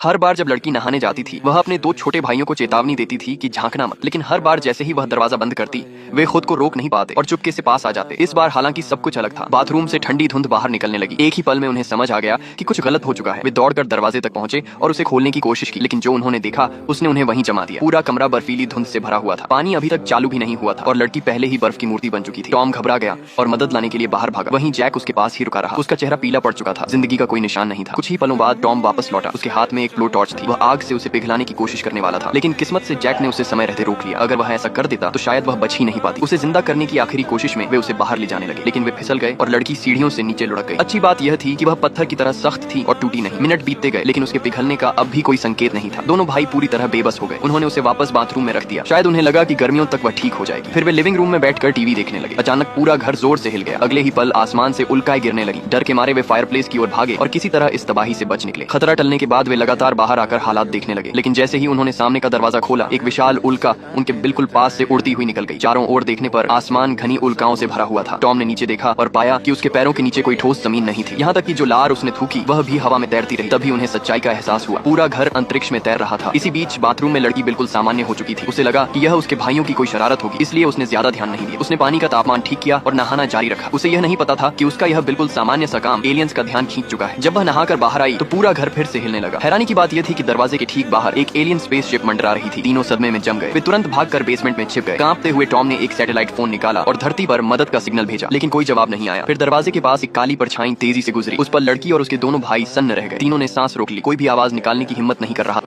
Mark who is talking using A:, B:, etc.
A: हर बार जब लड़की नहाने जाती थी वह अपने दो छोटे भाइयों को चेतावनी देती थी कि झांकना मत, लेकिन हर बार जैसे ही वह दरवाजा बंद करती वे खुद को रोक नहीं पाते और चुपके से पास आ जाते। इस बार हालांकि सब कुछ अलग था। बाथरूम से ठंडी धुंध बाहर निकलने लगी। एक ही पल में उन्हें समझ आ गया कि कुछ गलत हो चुका है। वे दौड़कर दरवाजे तक पहुंचे और उसे खोलने की कोशिश की, लेकिन जो उन्होंने देखा उसने उन्हें वहीं जमा दिया। पूरा कमरा बर्फीली धुंध से भरा हुआ था। पानी अभी तक चालू भी नहीं हुआ था और लड़की पहले ही बर्फ की मूर्ति बन चुकी थी। टॉम घबरा गया और मदद लाने के लिए बाहर भागा। वहीं जैक उसके पास ही रुका रहा। उसका चेहरा पीला पड़ चुका था। जिंदगी का कोई निशान नहीं था। कुछ ही पलों बाद टॉम वापस लौटा। उसके हाथ में एक ब्लो टॉर्च थी। वह आग से उसे पिघलाने की कोशिश करने वाला था, लेकिन किस्मत से जैक ने उसे समय रहते रोक लिया। अगर वह ऐसा कर देता तो शायद वह बच ही नहीं पाती। उसे जिंदा करने की आखिरी कोशिश में वे उसे बाहर ले जाने लगे, लेकिन वे फिसल गए और लड़की सीढ़ियों से नीचे लुढ़क गई। अच्छी बात यह थी कि वह पत्थर की तरह सख्त थी और टूटी नहीं। मिनट बीतते गए, लेकिन उसके पिघलने का अब भी कोई संकेत नहीं था। दोनों भाई पूरी तरह बेबस हो गए। उन्होंने उसे वापस बाथरूम में रख दिया। शायद उन्हें लगा कि गर्मियों तक वह ठीक हो जाएगी। फिर वे लिविंग रूम में बैठकर टीवी देखने लगे। अचानक पूरा घर जोर से हिल गया। अगले ही पल आसमान से उल्काएं गिरने लगी। डर के मारे वे फायरप्लेस की ओर भागे और किसी तरह इस तबाही से बच निकले। खतरा टलने के बाद वे लगातार बाहर आकर हालात देखने लगे, लेकिन जैसे ही उन्होंने सामने का दरवाजा खोला एक विशाल उल्का उनके बिल्कुल पास से उड़ती हुई निकल गई। चारों ओर देखने पर आसमान घनी उल्काओं से भरा हुआ था। टॉम ने नीचे देखा और पाया कि उसके पैरों के नीचे कोई ठोस जमीन नहीं थी। यहाँ तक कि जो लार उसने थूकी वह भी हवा में तैरती रही। तभी उन्हें सच्चाई का एहसास हुआ। पूरा घर अंतरिक्ष में तैर रहा था। इसी बीच बाथरूम में लड़की बिल्कुल सामान्य हो चुकी थी। उसे लगा कि यह उसके भाइयों की कोई शरारत होगी, इसलिए उसने ज्यादा ध्यान नहीं दिया। उसने पानी का तापमान ठीक किया और नहाना जारी रखा। उसे यह नहीं पता था कि उसका यह बिल्कुल सामान्य सा काम एलियंस का ध्यान खींच चुका है। जब वह नहाकर बाहर आई तो पूरा घर फिर से हिलने लगा। हैरानी की बात यह थी कि दरवाजे के ठीक बाहर एक एलियन स्पेसशिप मंडरा रही थी। तीनों सदमे में जम गए। वे तुरंत भागकर बेसमेंट में छिप गए। कांपते हुए टॉम ने एक सैटेलाइट फोन निकाला और धरती पर मदद का सिग्नल भेजा, लेकिन कोई जवाब नहीं आया। फिर दरवाजे के पास एक काली परछाई तेजी से गुजरी। उस पर लड़की और उसके दोनों भाई सन्न रह गए। तीनों ने सांस रोक ली। कोई भी आवाज निकालने की हिम्मत नहीं कर रहा।